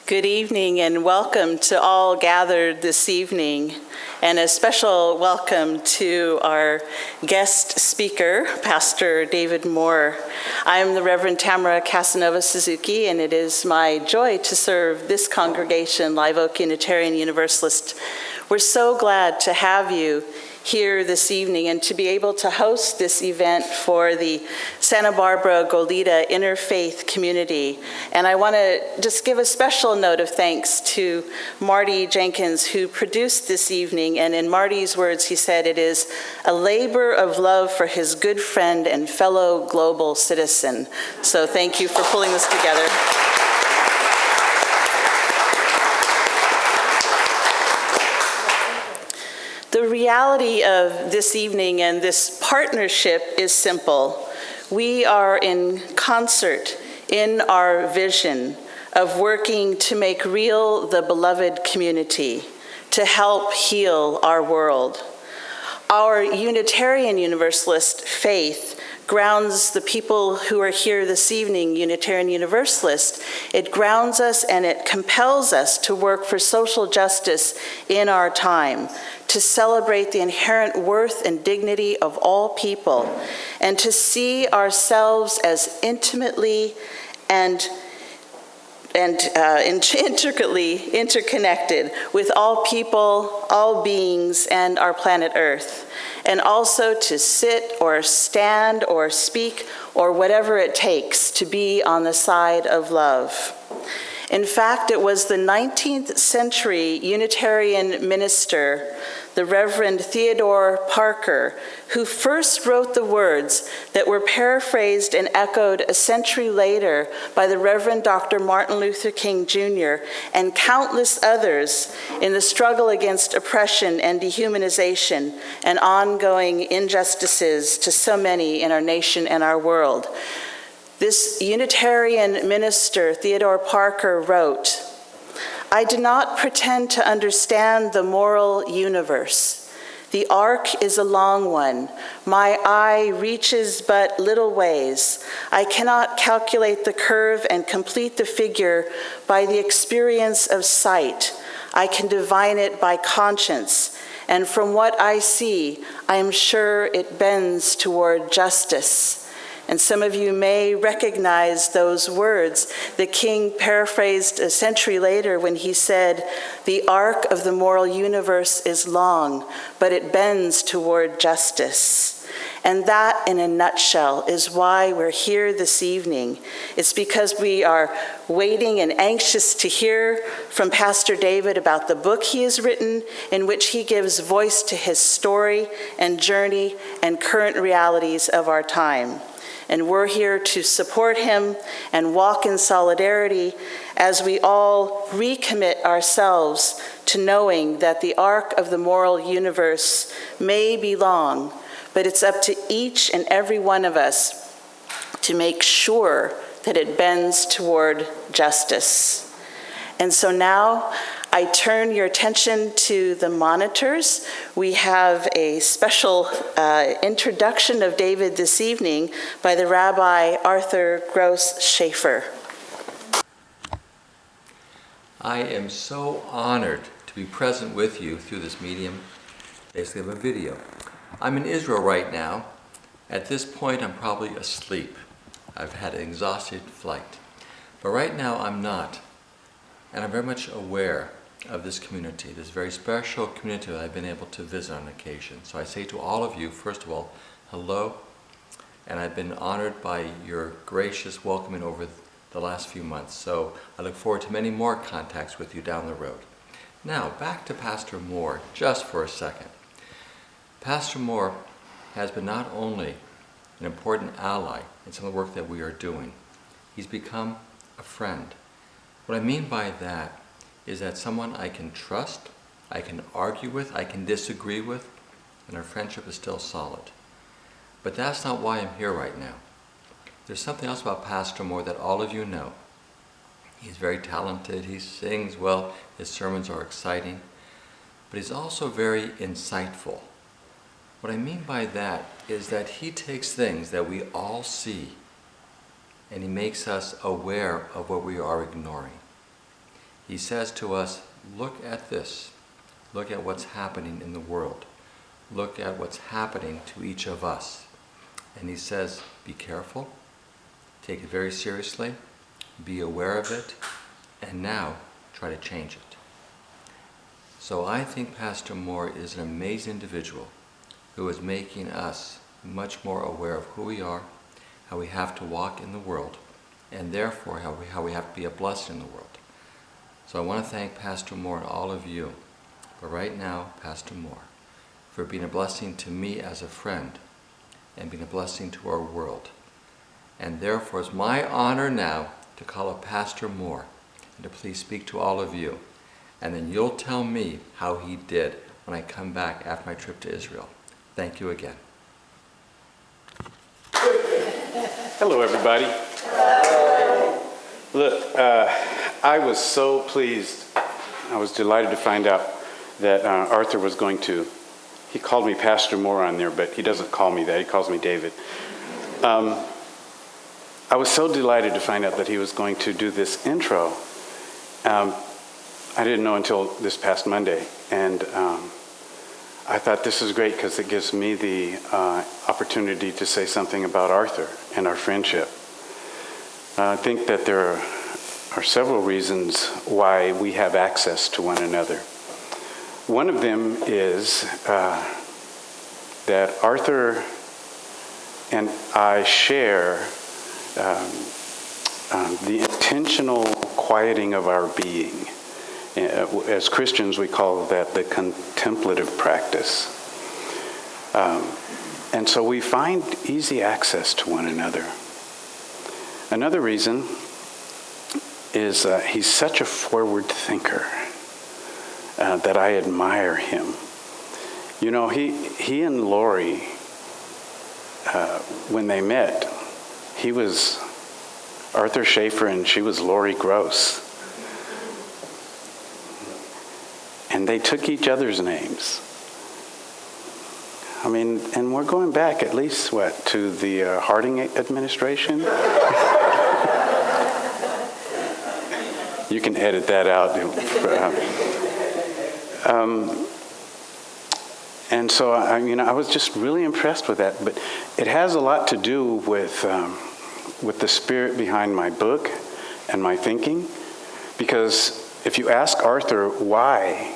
Good evening and welcome to all gathered this evening, and a special welcome to our guest speaker, Pastor David Moore. I'm the Reverend Tamara Casanova Suzuki, and it is my joy to serve this congregation, Live Oak Unitarian Universalist. We're so glad to have you here this evening and to be able to host this event for the Santa Barbara Goleta Interfaith community. And I want to just give a special note of thanks to Marty Jenkins, who produced this evening. And in Marty's words, he said, "It is a labor of love for his good friend and fellow global citizen." So thank you for pulling this together. The reality of this evening and this partnership is simple. We are in concert in our vision of working to make real the beloved community, to help heal our world. Our Unitarian Universalist faith grounds the people who are here this evening, Unitarian Universalist. It grounds us and it compels us to work for social justice in our time, to celebrate the inherent worth and dignity of all people, and to see ourselves as intimately and intricately interconnected with all people, all beings, and our planet Earth. And also to sit or stand or speak or whatever it takes to be on the side of love. In fact, it was the 19th century Unitarian minister, the Reverend Theodore Parker, who first wrote the words that were paraphrased and echoed a century later by the Reverend Dr. Martin Luther King Jr. and countless others in the struggle against oppression and dehumanization and ongoing injustices to so many in our nation and our world. This Unitarian minister, Theodore Parker, wrote, "I do not pretend to understand the moral universe. The arc is a long one. My eye reaches but little ways. I cannot calculate the curve and complete the figure by the experience of sight. I can divine it by conscience. And from what I see, I am sure it bends toward justice." And some of you may recognize those words the King paraphrased a century later when he said, "The arc of the moral universe is long, but it bends toward justice." And that, in a nutshell, is why we're here this evening. It's because we are waiting and anxious to hear from Pastor David about the book he has written, in which he gives voice to his story and journey and current realities of our time. And we're here to support him and walk in solidarity as we all recommit ourselves to knowing that the arc of the moral universe may be long, but it's up to each and every one of us to make sure that it bends toward justice. And so now I turn your attention to the monitors. We have a special introduction of David this evening by the Rabbi Arthur Gross Schaefer. I am so honored to be present with you through this medium, basically of a video. I'm in Israel right now. At this point, I'm probably asleep. I've had an exhausted flight. But right now, I'm not. And I'm very much aware of this community, this very special community that I've been able to visit on occasion. So I say to all of you, first of all, hello, and I've been honored by your gracious welcoming over the last few months. So I look forward to many more contacts with you down the road. Now, back to Pastor Moore, just for a second. Pastor Moore has been not only an important ally in some of the work that we are doing, he's become a friend. What I mean by that is that someone I can trust, I can argue with, I can disagree with, and our friendship is still solid. But that's not why I'm here right now. There's something else about Pastor Moore that all of you know. He's very talented, he sings well, his sermons are exciting, but he's also very insightful. What I mean by that is that he takes things that we all see and he makes us aware of what we are ignoring. He says to us, look at this. Look at what's happening in the world. Look at what's happening to each of us. And he says, be careful, take it very seriously, be aware of it, and now try to change it. So I think Pastor Moore is an amazing individual who is making us much more aware of who we are, how we have to walk in the world, and therefore how we have to be a blessing in the world. So I want to thank Pastor Moore and all of you, but right now, Pastor Moore, for being a blessing to me as a friend and being a blessing to our world. And therefore, it's my honor now to call up Pastor Moore and to please speak to all of you. And then you'll tell me how he did when I come back after my trip to Israel. Thank you again. Hello, everybody. Look, I was so pleased. I was delighted to find out that Arthur was going to, he called me Pastor Moore on there, but he doesn't call me that. He calls me David. I was so delighted to find out that he was going to do this intro. I didn't know until this past Monday, and I thought this is great because it gives me the opportunity to say something about Arthur and our friendship. I think that there are several reasons why we have access to one another. One of them is that Arthur and I share the intentional quieting of our being. As Christians, we call that the contemplative practice. And so we find easy access to one another. Another reason is he's such a forward thinker that I admire him. You know, he and Lori, when they met, he was Arthur Schaefer and she was Lori Gross. And they took each other's names. I mean, and we're going back at least, to the Harding administration? You can edit that out. And so, I was just really impressed with that. But it has a lot to do with the spirit behind my book and my thinking. Because if you ask Arthur why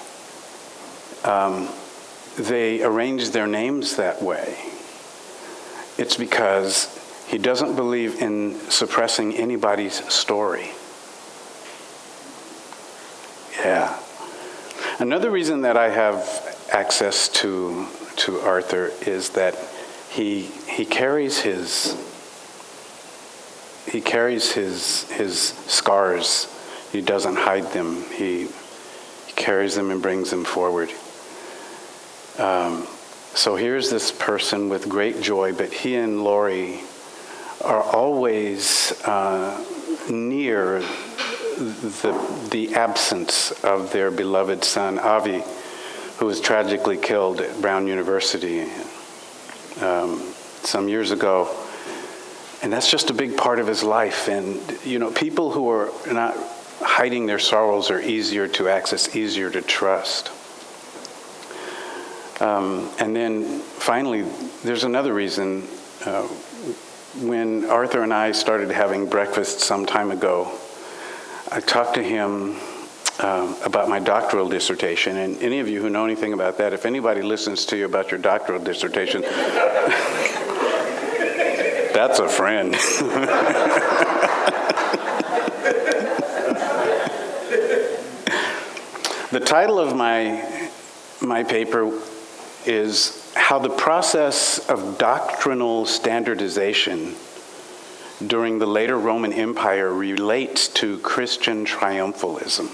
they arranged their names that way, it's because he doesn't believe in suppressing anybody's story. Yeah. Another reason that I have access to Arthur is that he carries his scars. He doesn't hide them. He carries them and brings them forward. So here's this person with great joy, but he and Lori are always near the absence of their beloved son, Avi, who was tragically killed at Brown University some years ago. And that's just a big part of his life. And, people who are not hiding their sorrows are easier to access, easier to trust. And then finally, there's another reason. When Arthur and I started having breakfast some time ago, I talked to him about my doctoral dissertation. And any of you who know anything about that, if anybody listens to you about your doctoral dissertation, that's a friend. The title of my paper is How the Process of Doctrinal Standardization During the Later Roman Empire Relates to Christian Triumphalism.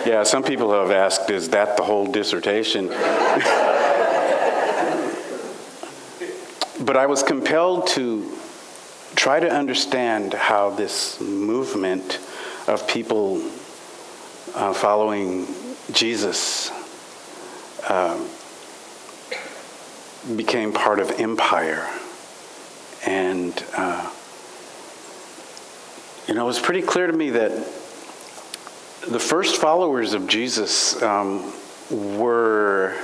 Yeah, some people have asked, is that the whole dissertation? But I was compelled to try to understand how this movement of people following Jesus became part of empire. And, it was pretty clear to me that the first followers of Jesus were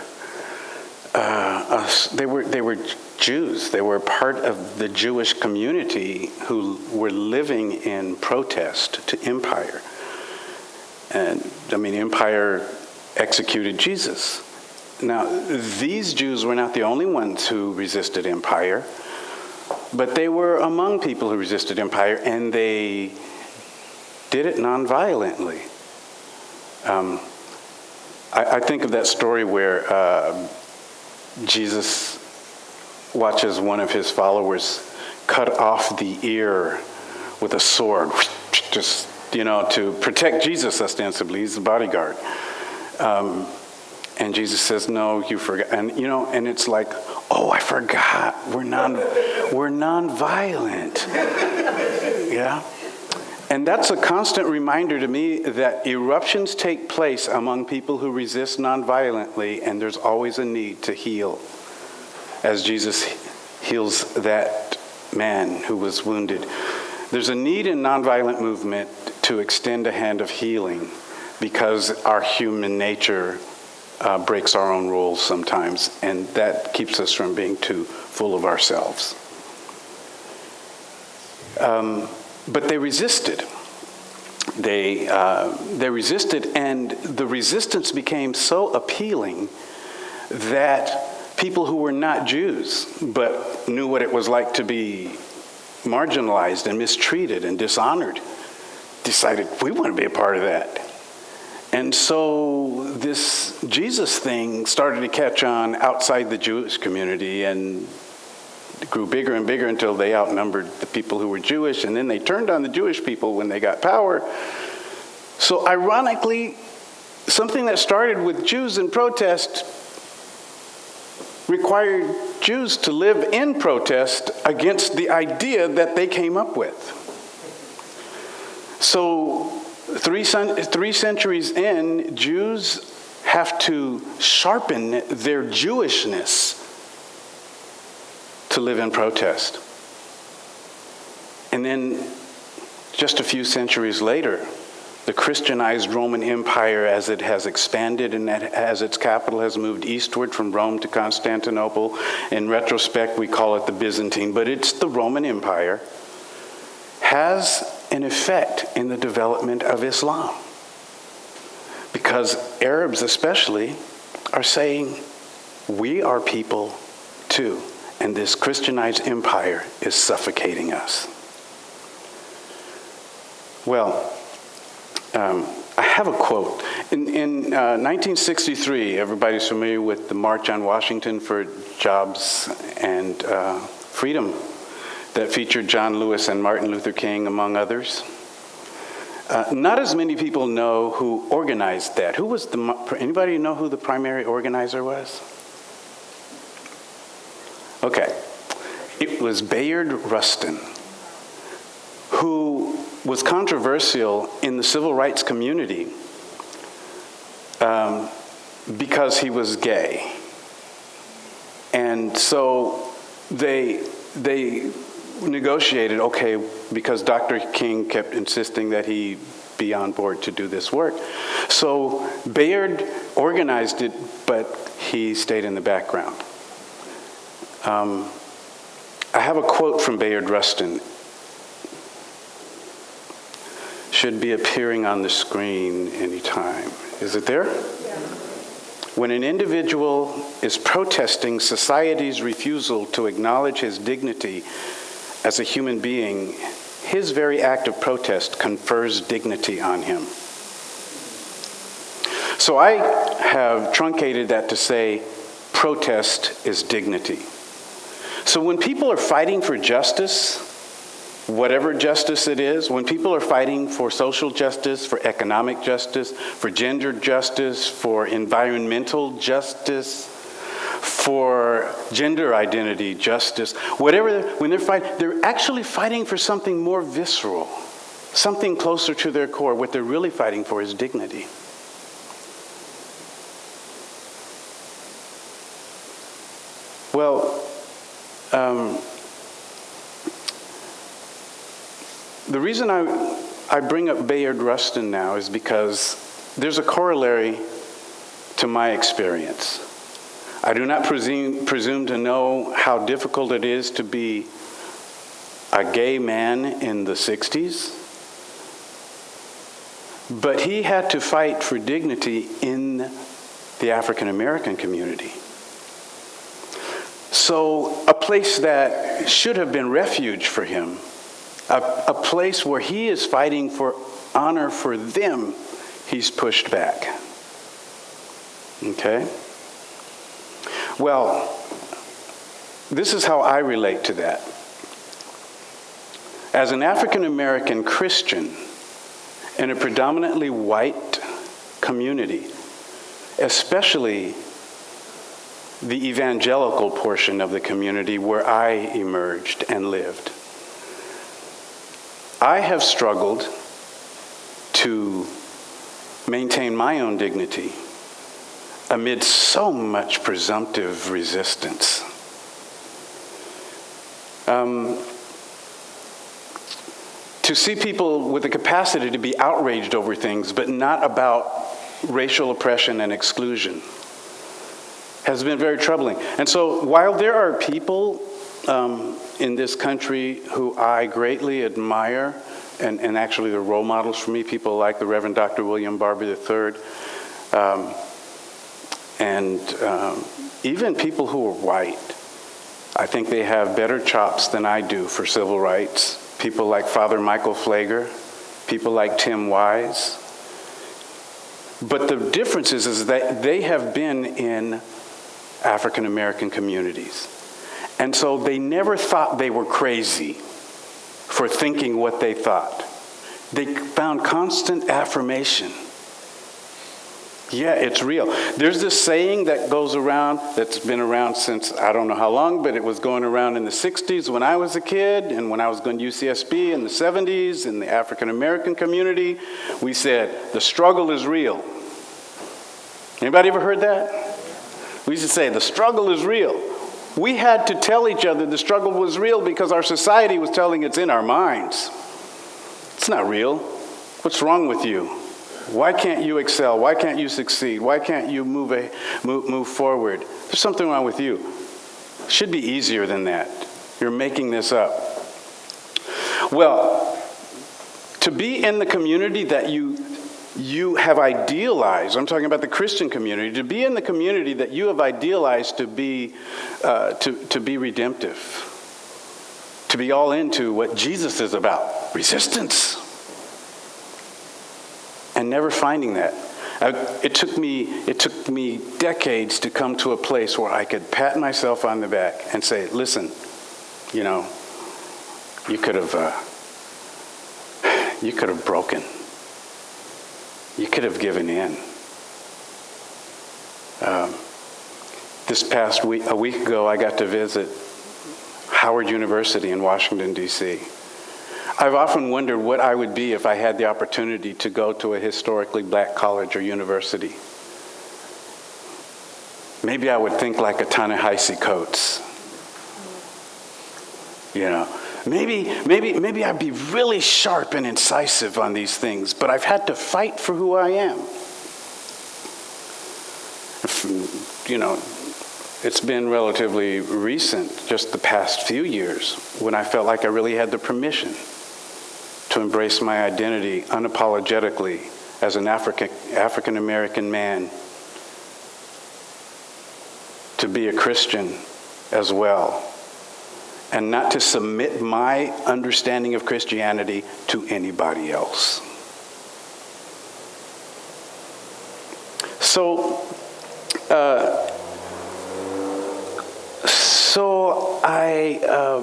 Jews. They were part of the Jewish community who were living in protest to empire. And I mean, empire executed Jesus. Now, these Jews were not the only ones who resisted empire, but they were among people who resisted empire, and they did it nonviolently. I think of that story where Jesus watches one of his followers cut off the ear with a sword, just, to protect Jesus, ostensibly. He's the bodyguard. And Jesus says, no, you forgot. And, and it's like, oh, I forgot. We're nonviolent. Yeah? And that's a constant reminder to me that eruptions take place among people who resist nonviolently, and there's always a need to heal, as Jesus heals that man who was wounded. There's a need in nonviolent movement to extend a hand of healing, because our human nature breaks our own rules sometimes, and that keeps us from being too full of ourselves. But they resisted. They resisted, and the resistance became so appealing that people who were not Jews but knew what it was like to be marginalized and mistreated and dishonored decided, we want to be a part of that. And so this Jesus thing started to catch on outside the Jewish community, and it grew bigger and bigger until they outnumbered the people who were Jewish, and then they turned on the Jewish people when they got power. So ironically, something that started with Jews in protest required Jews to live in protest against the idea that they came up with. So three centuries in, Jews have to sharpen their Jewishness to live in protest. And then just a few centuries later, the Christianized Roman Empire, as it has expanded and as its capital has moved eastward from Rome to Constantinople, in retrospect we call it the Byzantine, but it's the Roman Empire, has an effect in the development of Islam. Because Arabs especially are saying, we are people too, and this Christianized empire is suffocating us. Well, I have a quote. In 1963, everybody's familiar with the March on Washington for Jobs and Freedom that featured John Lewis and Martin Luther King, among others. Not as many people know who organized that. Anybody know who the primary organizer was? Okay. It was Bayard Rustin, who was controversial in the civil rights community because he was gay. And so they negotiated, okay, because Dr. King kept insisting that he be on board to do this work. So Bayard organized it, but he stayed in the background. I have a quote from Bayard Rustin. Should be appearing on the screen anytime. Is it there? Yeah. When an individual is protesting society's refusal to acknowledge his dignity as a human being, his very act of protest confers dignity on him. So I have truncated that to say protest is dignity. So when people are fighting for justice, whatever justice it is, when people are fighting for social justice, for economic justice, for gender justice, for environmental justice, for gender identity justice, whatever, when they're fighting, they're actually fighting for something more visceral, something closer to their core. What they're really fighting for is dignity. Well, the reason I I bring up Bayard Rustin now is because there's a corollary to my experience. I do not presume to know how difficult it is to be a gay man in the 60s, but he had to fight for dignity in the African American community. So a place that should have been refuge for him, a place where he is fighting for honor for them, he's pushed back. Okay? Well, this is how I relate to that. As an African American Christian in a predominantly white community, especially the evangelical portion of the community where I emerged and lived, I have struggled to maintain my own dignity amid so much presumptive resistance. To see people with the capacity to be outraged over things, but not about racial oppression and exclusion, has been very troubling. And so while there are people in this country who I greatly admire, and actually they're role models for me, people like the Reverend Dr. William Barber III, and even people who are white, I think they have better chops than I do for civil rights. People like Father Michael Flager, people like Tim Wise. But the difference is that they have been in African American communities. And so they never thought they were crazy for thinking what they thought. They found constant affirmation. Yeah, it's real. There's this saying that goes around, that's been around since I don't know how long, but it was going around in the 60s when I was a kid, and when I was going to UCSB in the 70s, in the African American community, we said, the struggle is real. Anybody ever heard that? We used to say, the struggle is real. We had to tell each other the struggle was real because our society was telling it's in our minds. It's not real. What's wrong with you? Why can't you excel? Why can't you succeed? Why can't you move forward? There's something wrong with you. It should be easier than that. You're making this up. Well, to be in the community that you have idealized, I'm talking about the Christian community, to be in the community that you have idealized to be redemptive, to be all into what Jesus is about, resistance. And never finding that. It took me decades to come to a place where I could pat myself on the back and say, listen, you know, you could have broken. You could have given in. This past week, a week ago, I got to visit Howard University in Washington, D.C. I've often wondered what I would be if I had the opportunity to go to a historically black college or university. Maybe I would think like a Ta-Nehisi Coates. You know, maybe I'd be really sharp and incisive on these things, but I've had to fight for who I am. You know, it's been relatively recent, just the past few years, when I felt like I really had the permission to embrace my identity unapologetically as an African American man, to be a Christian as well, and not to submit my understanding of Christianity to anybody else. So I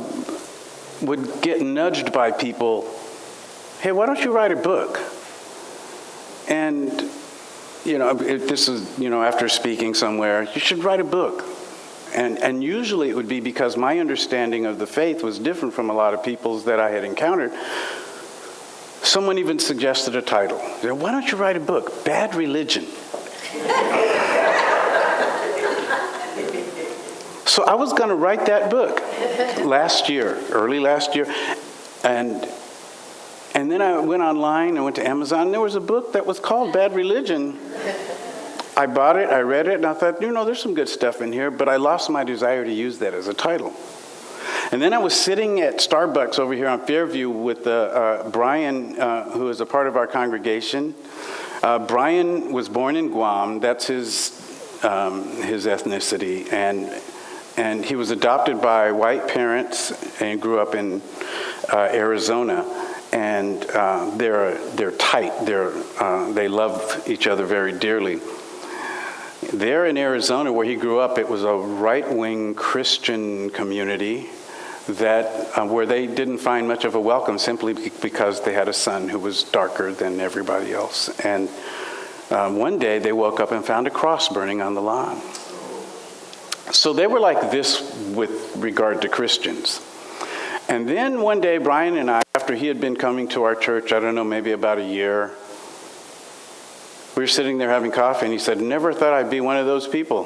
would get nudged by people, hey, why don't you write a book? And, you know, this is, you know, after speaking somewhere, you should write a book. And usually it would be because my understanding of the faith was different from a lot of people's that I had encountered. Someone even suggested a title. Why don't you write a book? Bad Religion. So I was going to write that book early last year, and And then I went online, I went to Amazon, and there was a book that was called Bad Religion. I bought it, I read it, and I thought, there's some good stuff in here, but I lost my desire to use that as a title. And then I was sitting at Starbucks over here on Fairview with Brian, who is a part of our congregation. Brian was born in Guam. That's his ethnicity, and he was adopted by white parents and grew up in Arizona. And they're tight. They love each other very dearly. There in Arizona, where he grew up, it was a right-wing Christian community where they didn't find much of a welcome simply because they had a son who was darker than everybody else. And one day they woke up and found a cross burning on the lawn. So they were like this with regard to Christians. And then one day, Brian and I, after he had been coming to our church, I don't know, maybe about a year, we were sitting there having coffee, and he said, "Never thought I'd be one of those people."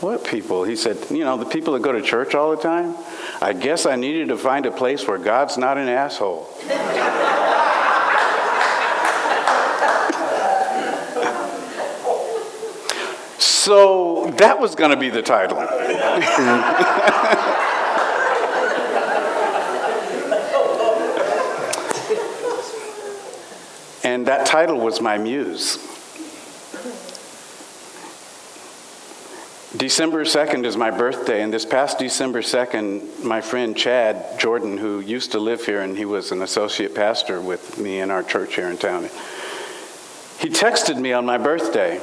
"What people?" He said, "The people that go to church all the time. I guess I needed to find a place where God's not an asshole." So that was going to be the title. And that title was my muse. December 2nd is my birthday, and this past December 2nd, my friend Chad Jordan, who used to live here, and he was an associate pastor with me in our church here in town, he texted me on my birthday,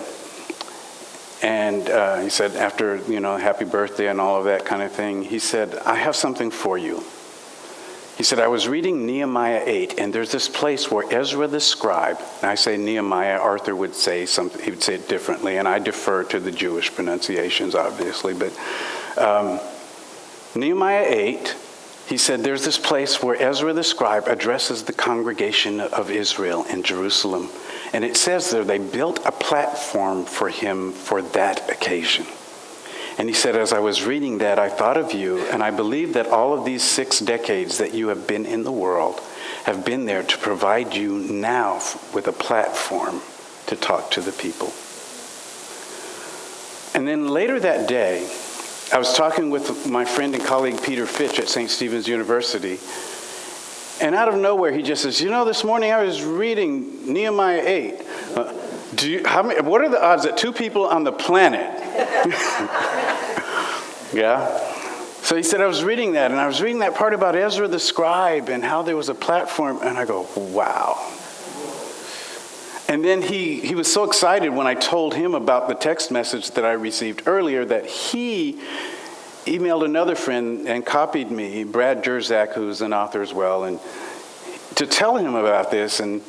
and he said, after, happy birthday and all of that kind of thing, he said, "I have something for you." He said, "I was reading Nehemiah 8, and there's this place where Ezra the scribe," and I say Nehemiah, Arthur would say something, he would say it differently, and I defer to the Jewish pronunciations, obviously, but Nehemiah 8, he said, there's this place where Ezra the scribe addresses the congregation of Israel in Jerusalem, and it says there they built a platform for him for that occasion. And he said, as I was reading that, I thought of you, and I believe that all of these 6 decades that you have been in the world have been there to provide you now with a platform to talk to the people. And then later that day, I was talking with my friend and colleague Peter Fitch at St. Stephen's University, and out of nowhere he just says, this morning I was reading Nehemiah 8. What are the odds that 2 people on the planet Yeah. So he said, I was reading that, and I was reading that part about Ezra the scribe and how there was a platform, and I go, wow. And then he was so excited when I told him about the text message that I received earlier that he emailed another friend and copied me, Brad Jerzak, who's an author as well, and to tell him about this. And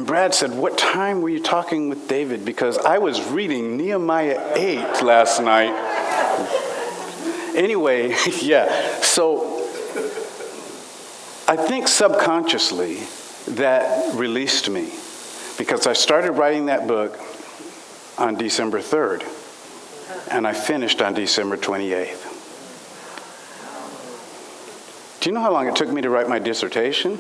Brad said, what time were you talking with David? Because I was reading Nehemiah 8 last night. Anyway, yeah, so I think subconsciously that released me because I started writing that book on December 3rd and I finished on December 28th. Do you know how long it took me to write my dissertation?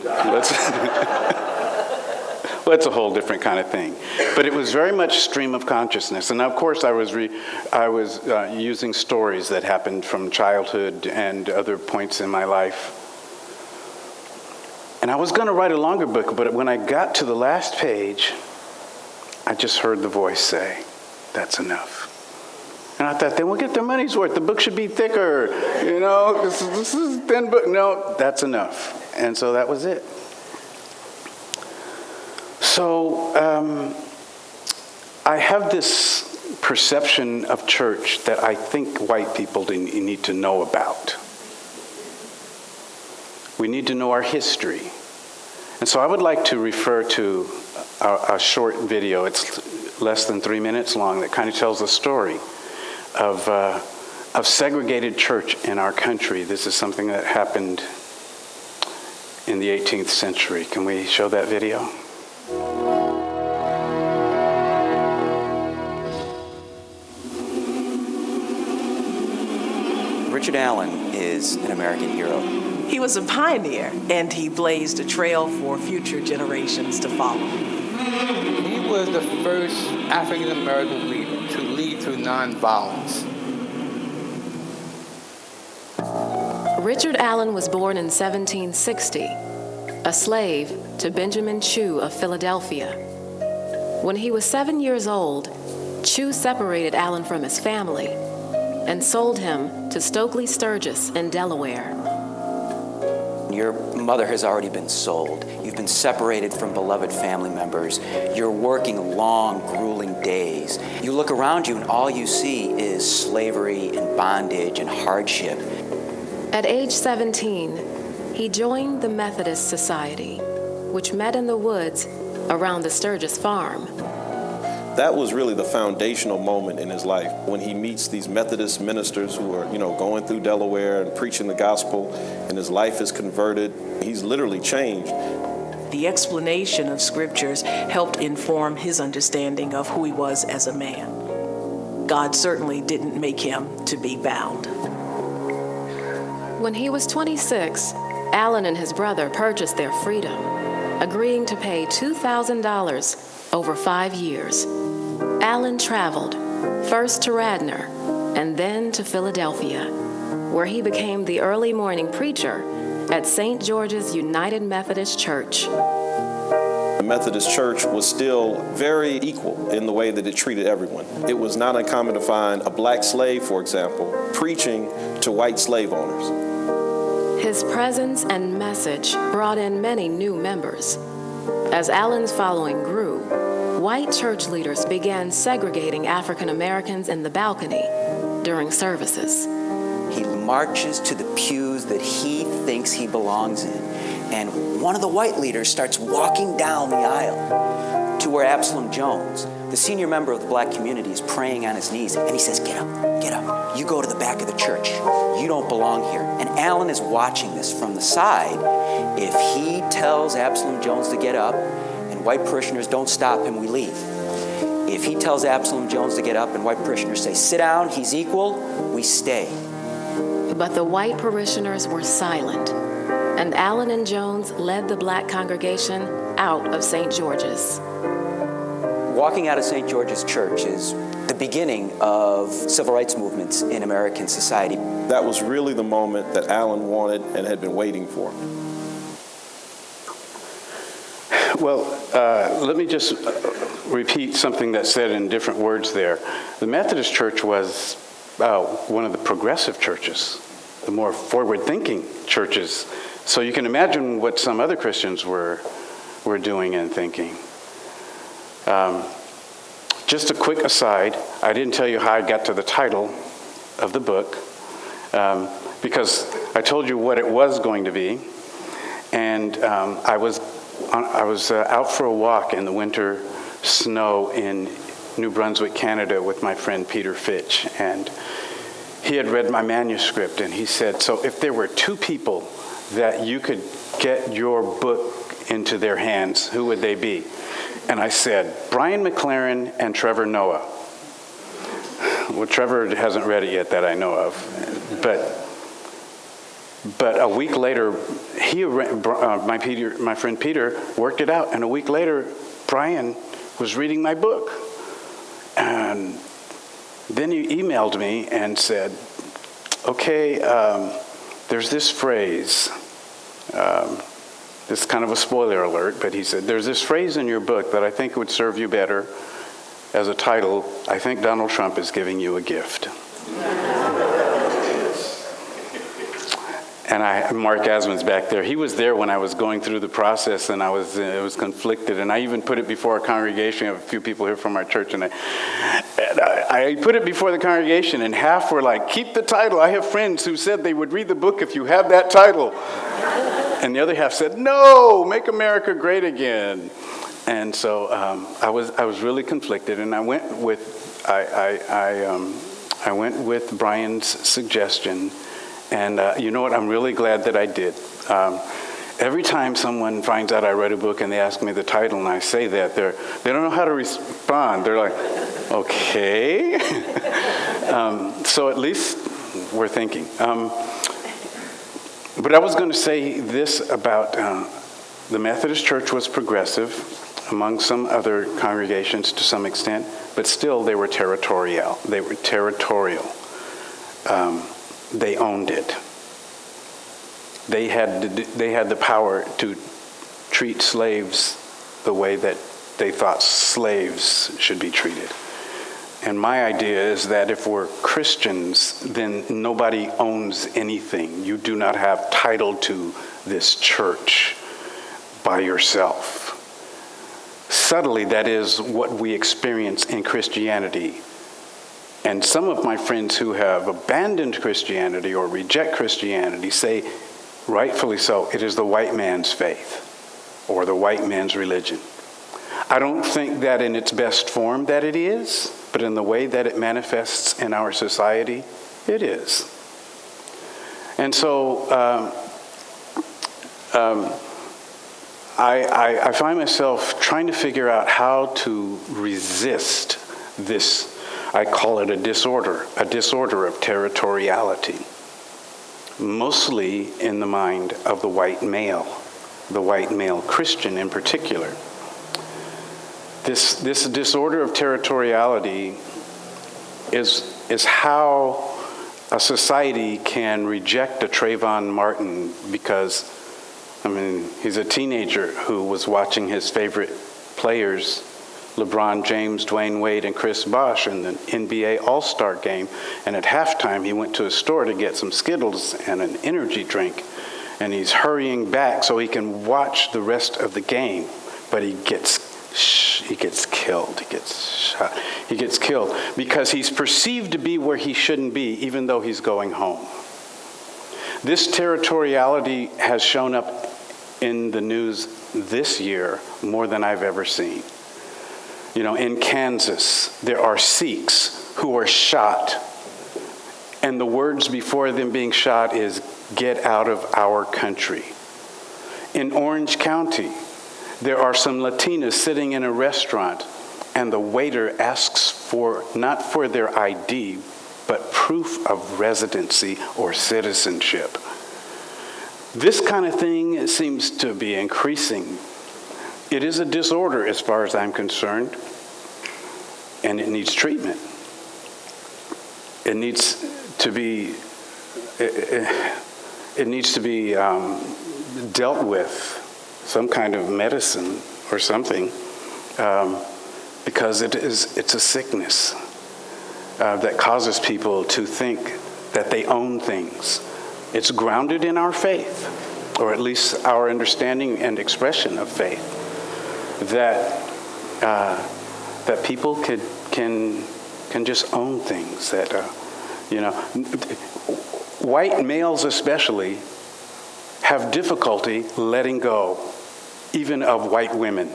That's a whole different kind of thing. But it was very much stream of consciousness. And of course, I was using stories that happened from childhood and other points in my life. And I was going to write a longer book, but when I got to the last page, I just heard the voice say, that's enough. And I thought, then we'll get their money's worth. The book should be thicker. This is a thin book. No, that's enough. And so that was it. So I have this perception of church that I think white people need to know about. We need to know our history. And so I would like to refer to a short video. It's less than 3 minutes long that kind of tells the story of segregated church in our country. This is something that happened in the 18th century. Can we show that video? Richard Allen is an American hero. He was a pioneer, and he blazed a trail for future generations to follow. He was the first African American leader to lead through nonviolence. Richard Allen was born in 1760, a slave to Benjamin Chew of Philadelphia. When he was 7 years old, Chew separated Allen from his family and sold him to Stokely Sturgis in Delaware. Your mother has already been sold. You've been separated from beloved family members. You're working long, grueling days. You look around you and all you see is slavery and bondage and hardship. At age 17, he joined the Methodist Society, which met in the woods around the Sturgis farm. That was really the foundational moment in his life when he meets these Methodist ministers who are, going through Delaware and preaching the gospel, and his life is converted. He's literally changed. The explanation of scriptures helped inform his understanding of who he was as a man. God certainly didn't make him to be bound. When he was 26, Allen and his brother purchased their freedom, agreeing to pay $2,000 over 5 years. Allen traveled, first to Radnor and then to Philadelphia, where he became the early morning preacher at St. George's United Methodist Church. The Methodist Church was still very equal in the way that it treated everyone. It was not uncommon to find a black slave, for example, preaching to white slave owners. His presence and message brought in many new members. As Allen's following grew, white church leaders began segregating African Americans in the balcony during services. He marches to the pews that he thinks he belongs in, and one of the white leaders starts walking down the aisle to where Absalom Jones, the senior member of the black community, is praying on his knees, and he says, "Get up, get up. You go to the back of the church. You don't belong here." And Allen is watching this from the side. If he tells Absalom Jones to get up and white parishioners don't stop him, we leave. If he tells Absalom Jones to get up and white parishioners say, "Sit down, he's equal," we stay. But the white parishioners were silent, and Allen and Jones led the black congregation out of St. George's. Walking out of St. George's Church is the beginning of civil rights movements in American society. That was really the moment that Allen wanted and had been waiting for. Well, let me just repeat something that's said in different words there. The Methodist Church was one of the progressive churches, the more forward-thinking churches. So you can imagine what some other Christians were doing and thinking. Just a quick aside, I didn't tell you how I got to the title of the book, because I told you what it was going to be, and I was out for a walk in the winter snow in New Brunswick, Canada, with my friend Peter Fitch, and he had read my manuscript, and he said, "So if there were two people that you could get your book into their hands, who would they be?" And I said, "Brian McLaren and Trevor Noah." Well, Trevor hasn't read it yet that I know of, but a week later, my friend Peter worked it out, and a week later, Brian was reading my book. And then he emailed me and said, "Okay, there's this phrase, this is kind of a spoiler alert, but he said, there's this phrase in your book that I think would serve you better as a title. I think Donald Trump is giving you a gift." And Mark Asman's back there. He was there when I was going through the process, and it was conflicted. And I even put it before a congregation. I have a few people here from our church, and I put it before the congregation, and half were like, "Keep the title. I have friends who said they would read the book if you have that title." And the other half said, "No, make America great again." And so I was really conflicted, and I went with Brian's suggestion. And you know what? I'm really glad that I did. Every time someone finds out I read a book and they ask me the title and I say that, they don't know how to respond. They're like, "Okay." So at least we're thinking. But I was going to say this about the Methodist Church was progressive among some other congregations to some extent, but still they were territorial. They were territorial. They owned it. They had the power to treat slaves the way that they thought slaves should be treated. And my idea is that if we're Christians, then nobody owns anything. You do not have title to this church by yourself. Subtly, that is what we experience in Christianity. And some of my friends who have abandoned Christianity or reject Christianity say, rightfully so, it is the white man's faith or the white man's religion. I don't think that in its best form that it is, but in the way that it manifests in our society, it is. And so I find myself trying to figure out how to resist this, I call it a disorder of territoriality, mostly in the mind of the white male Christian in particular. This disorder of territoriality is how a society can reject a Trayvon Martin because, he's a teenager who was watching his favorite players, LeBron James, Dwayne Wade, and Chris Bosh in the NBA All-Star game, and at halftime he went to a store to get some Skittles and an energy drink, and he's hurrying back so he can watch the rest of the game, but he gets killed, he gets shot. He gets killed because he's perceived to be where he shouldn't be, even though he's going home. This territoriality has shown up in the news this year more than I've ever seen. In Kansas, there are Sikhs who are shot, and the words before them being shot is, "Get out of our country." In Orange County, there are some Latinas sitting in a restaurant, and the waiter asks not for their ID, but proof of residency or citizenship. This kind of thing seems to be increasing. It is a disorder as far as I'm concerned, and it needs treatment. It needs to be dealt with, some kind of medicine or something, because it's a sickness that causes people to think that they own things. It's grounded in our faith, or at least our understanding and expression of faith, that people can just own things. That white males especially have difficulty letting go, even of white women.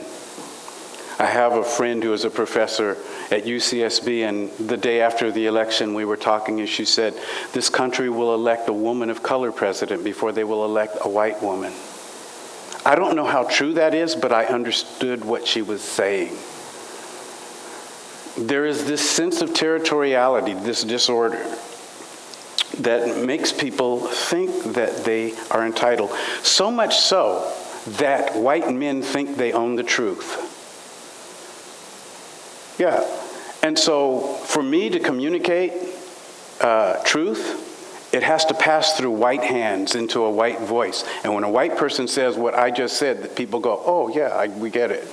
I have a friend who is a professor at UCSB, and the day after the election we were talking, and she said, this country will elect a woman of color president before they will elect a white woman. I don't know how true that is, but I understood what she was saying. There is this sense of territoriality, this disorder, that makes people think that they are entitled. So much so that white men think they own the truth. Yeah. And so for me to communicate truth, it has to pass through white hands into a white voice. And when a white person says what I just said, that people go, oh yeah, we get it.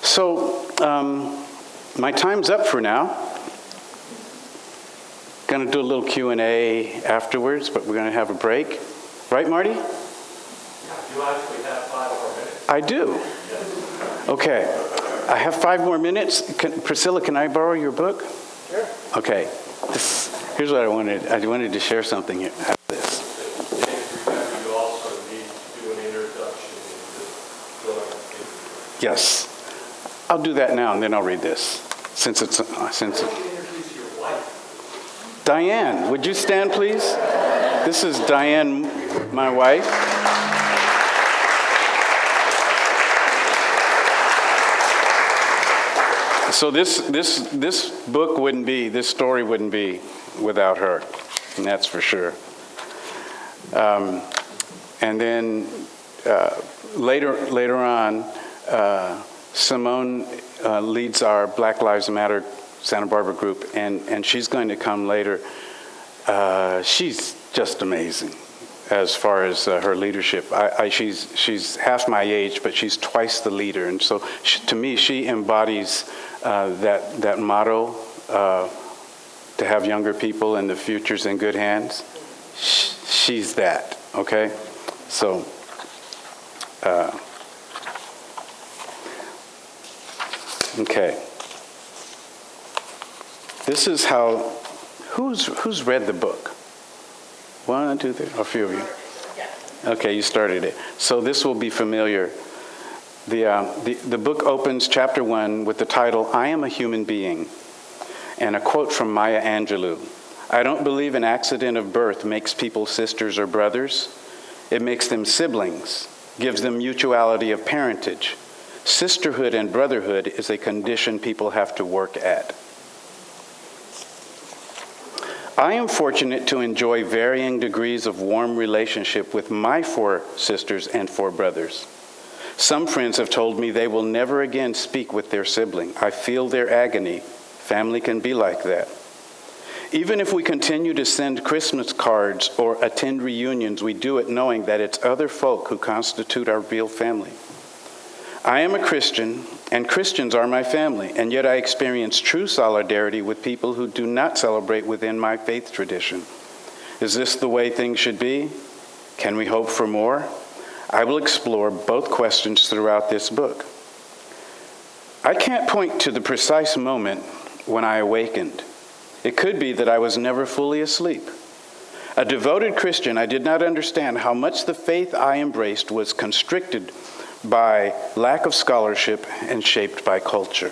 So my time's up for now. Going to do a little Q&A afterwards, but we're going to have a break. Right, Marty? Yeah, you actually have 5 more minutes. I do. Okay. I have 5 more minutes. Priscilla, can I borrow your book? Sure. Okay. Here's what I wanted. I wanted to share something here. Have this. You also need to do an introduction into Yes. I'll do that now, and then I'll read this. Since introduce your wife. Diane, would you stand, please? This is Diane, my wife. So this story wouldn't be without her. and that's for sure. And then later on, Simone leads our Black Lives Matter Santa Barbara group, and she's going to come later. She's just amazing as far as her leadership. She's half my age, but she's twice the leader, and so to me, she embodies that motto, to have younger people and the future's in good hands. She's that, okay? So, okay. This is how, who's read the book? 1, 2, 3, a few of you. Okay, you started it. So this will be familiar. The book opens chapter 1 with the title, I Am a Human Being, and a quote from Maya Angelou. I don't believe an accident of birth makes people sisters or brothers. It makes them siblings, gives them mutuality of parentage. Sisterhood and brotherhood is a condition people have to work at. I am fortunate to enjoy varying degrees of warm relationship with my 4 sisters and 4 brothers. Some friends have told me they will never again speak with their sibling. I feel their agony. Family can be like that. Even if we continue to send Christmas cards or attend reunions, we do it knowing that it's other folk who constitute our real family. I am a Christian, and Christians are my family, and yet I experience true solidarity with people who do not celebrate within my faith tradition. Is this the way things should be? Can we hope for more? I will explore both questions throughout this book. I can't point to the precise moment when I awakened. It could be that I was never fully asleep. A devoted Christian, I did not understand how much the faith I embraced was constricted by lack of scholarship and shaped by culture.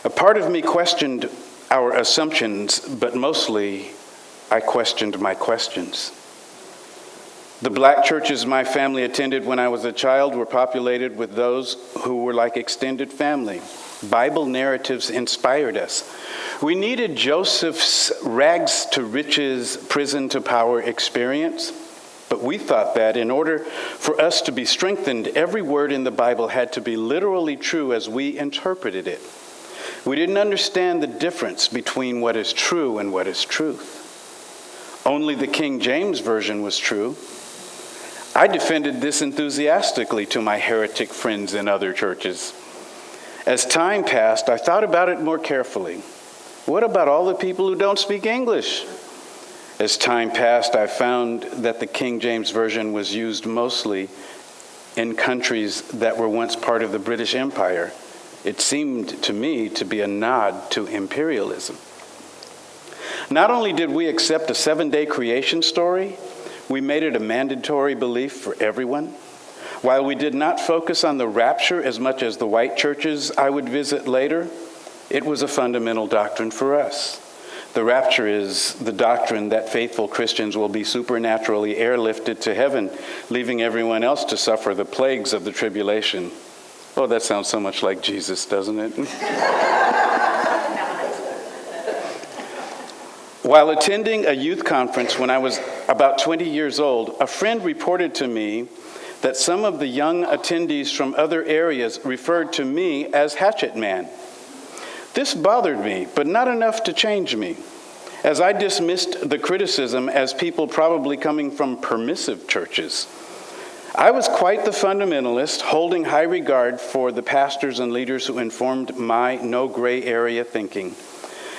A part of me questioned our assumptions, but mostly I questioned my questions. The black churches my family attended when I was a child were populated with those who were like extended family. Bible narratives inspired us. We needed Joseph's rags to riches, prison to power experience, but we thought that in order for us to be strengthened, every word in the Bible had to be literally true as we interpreted it. We didn't understand the difference between what is true and what is truth. Only the King James Version was true. I defended this enthusiastically to my heretic friends in other churches. As time passed, I thought about it more carefully. What about all the people who don't speak English? As time passed, I found that the King James Version was used mostly in countries that were once part of the British Empire. It seemed to me to be a nod to imperialism. Not only did we accept a 7-day creation story, we made it a mandatory belief for everyone. While we did not focus on the rapture as much as the white churches I would visit later, it was a fundamental doctrine for us. The rapture is the doctrine that faithful Christians will be supernaturally airlifted to heaven, leaving everyone else to suffer the plagues of the tribulation. Oh, that sounds so much like Jesus, doesn't it? While attending a youth conference when I was about 20 years old, a friend reported to me that some of the young attendees from other areas referred to me as Hatchet Man. This bothered me, but not enough to change me, as I dismissed the criticism as people probably coming from permissive churches. I was quite the fundamentalist, holding high regard for the pastors and leaders who informed my no gray area thinking.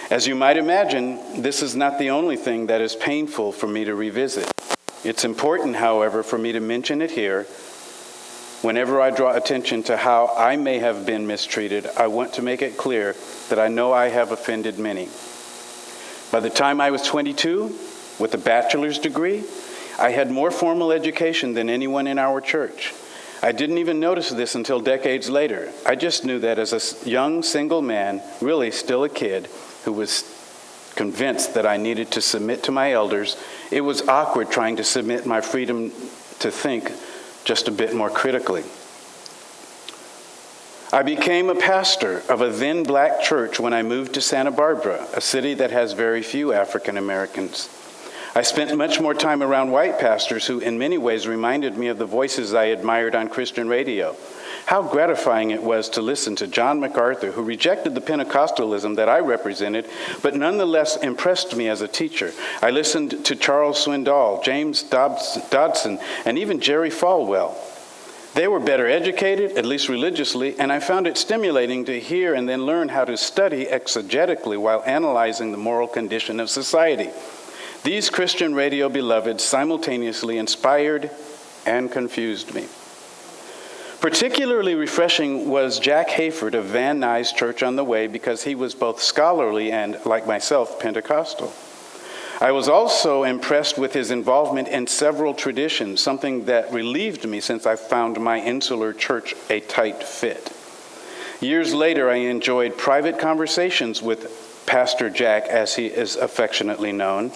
As you might imagine, this is not the only thing that is painful for me to revisit. It's important, however, for me to mention it here. Whenever I draw attention to how I may have been mistreated, I want to make it clear that I know I have offended many. By the time I was 22, with a bachelor's degree, I had more formal education than anyone in our church. I didn't even notice this until decades later. I just knew that as a young single man, really still a kid, who was convinced that I needed to submit to my elders, it was awkward trying to submit my freedom to think just a bit more critically. I became a pastor of a then black church when I moved to Santa Barbara, a city that has very few African Americans. I spent much more time around white pastors who in many ways reminded me of the voices I admired on Christian radio. How gratifying it was to listen to John MacArthur, who rejected the Pentecostalism that I represented, but nonetheless impressed me as a teacher. I listened to Charles Swindoll, James Dodson, and even Jerry Falwell. They were better educated, at least religiously, and I found it stimulating to hear and then learn how to study exegetically while analyzing the moral condition of society. These Christian radio beloveds simultaneously inspired and confused me. Particularly refreshing was Jack Hayford of Van Nuys Church on the Way because he was both scholarly and, like myself, Pentecostal. I was also impressed with his involvement in several traditions, something that relieved me since I found my insular church a tight fit. Years later, I enjoyed private conversations with Pastor Jack, as he is affectionately known.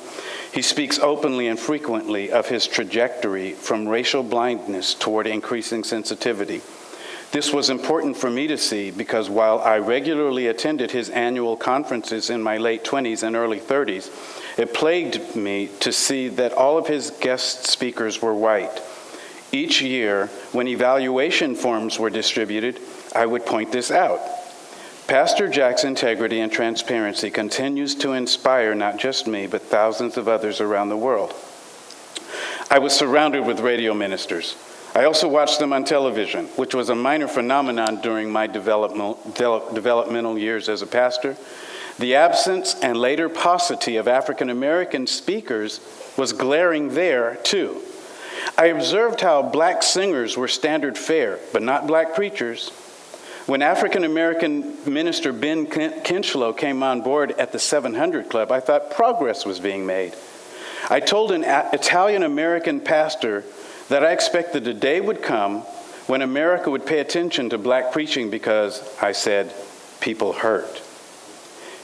He speaks openly and frequently of his trajectory from racial blindness toward increasing sensitivity. This was important for me to see because while I regularly attended his annual conferences in my late 20s and early 30s, it plagued me to see that all of his guest speakers were white. Each year, when evaluation forms were distributed, I would point this out. Pastor Jack's integrity and transparency continues to inspire not just me, but thousands of others around the world. I was surrounded with radio ministers. I also watched them on television, which was a minor phenomenon during my developmental years as a pastor. The absence and later paucity of African American speakers was glaring there, too. I observed how black singers were standard fare, but not black preachers. When African American minister Ben Kinchlow came on board at the 700 Club, I thought progress was being made. I told an Italian American pastor that I expected a day would come when America would pay attention to black preaching because, I said, people hurt.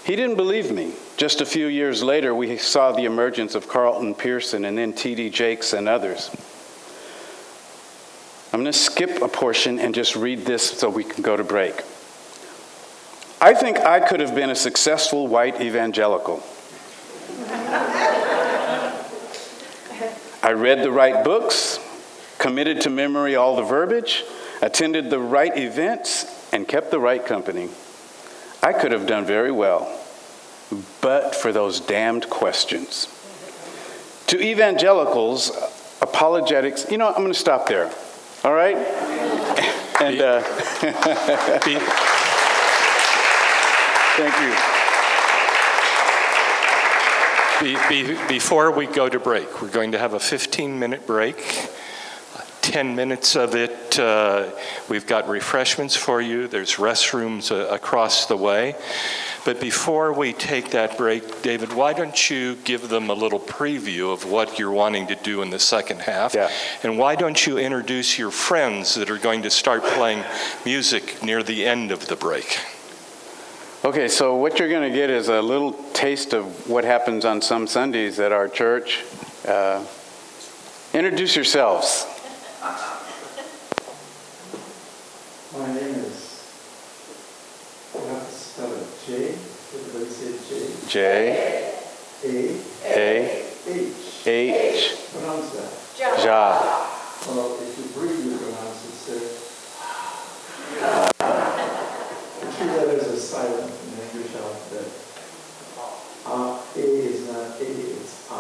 He didn't believe me. Just a few years later, we saw the emergence of Carlton Pearson and then T.D. Jakes and others. I'm going to skip a portion and just read this so we can go to break. I think I could have been a successful white evangelical. I read the right books, committed to memory all the verbiage, attended the right events, and kept the right company. I could have done very well, but for those damned questions. To evangelicals, apologetics, I'm going to stop there. All right? And thank you. Before we go to break, we're going to have a 15-minute break. 10 minutes of it, we've got refreshments for you. There's restrooms across the way. But before we take that break, David, why don't you give them a little preview of what you're wanting to do in the second half? Yeah. And why don't you introduce your friends that are going to start playing music near the end of the break? Okay, so what you're going to get is a little taste of what happens on some Sundays at our church. Introduce yourselves. My name is, you have to spell it J. Everybody say J. J. A. H. Pronounce that. Ja. Well, if you breathe, you pronounce it, sir. The three letters are silent in the English alphabet. A is not A, it's A.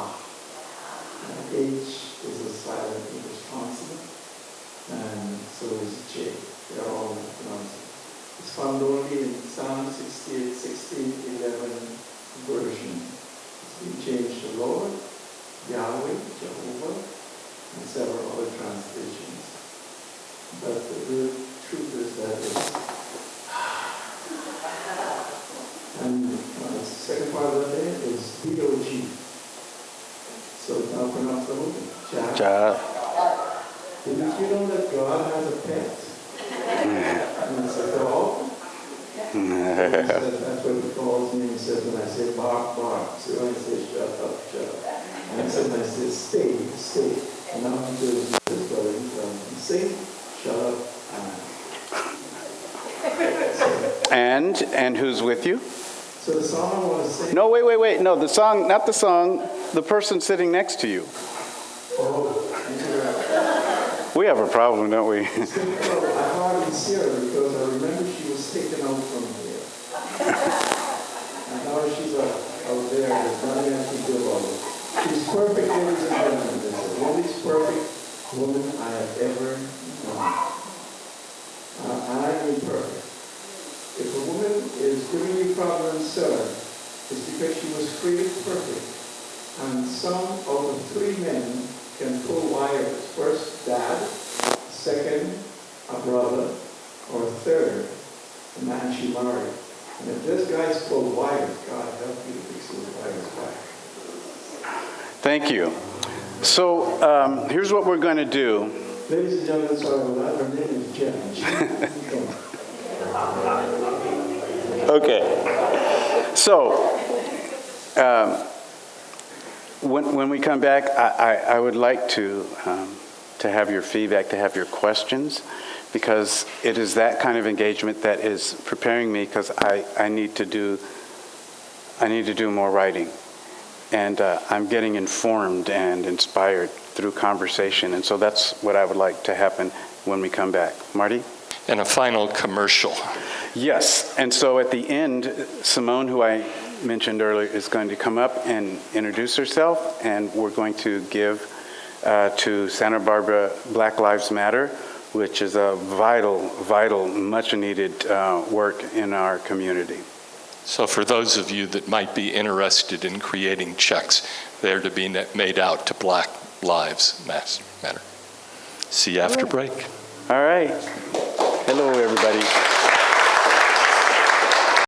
And H is a silent English consonant. And so is J. They are all pronounced. It's found only in Psalm 68, 16, 11 version. It's been changed to Lord, Yahweh, Jehovah, and several other translations. But the real truth is that it's and the second part of the name is D-O-G. So now pronounce the whole thing. Ja. Did you know that God has a pet? And it's a dog. That's what he calls me. He says when I say bark, bark. So when I say shut up, shut up. And so when I say stay, stay. And now he does this, brother. He tells me, sing, shut up, And who's with you? So the song I want to sing. No, wait. No, the song, not the song. the person sitting next to you. Oh, We have a problem, don't we? I hardly see her because I remember she was taken out from here. And now she's out there. There's nothing I can do about it. She's perfect, ladies and gentlemen. This is the only perfect woman I have ever known. And I mean perfect. If a woman is giving you problems, sir, it's because she was created perfect. And some out of 3 men can pull wires. First, dad. Second, a brother. Or third, the man she married. And if this guy's pulled wires, God help you to fix those wires back. Thank you. So here's what we're going to do. Ladies and gentlemen, sorry about that. Her name is Jen. Okay. So when we come back, I would like to have your feedback, to have your questions, because it is that kind of engagement that is preparing me, because I need to do more writing. And I'm getting informed and inspired through conversation. And so that's what I would like to happen when we come back. Marty? And a final commercial. Yes. And so at the end, Simone, who I mentioned earlier, is going to come up and introduce herself. And we're going to give to Santa Barbara Black Lives Matter, which is a vital, much-needed work in our community. So for those of you that might be interested in creating checks, they're to be made out to Black Lives Matter. See you after break. All right. Hello, everybody.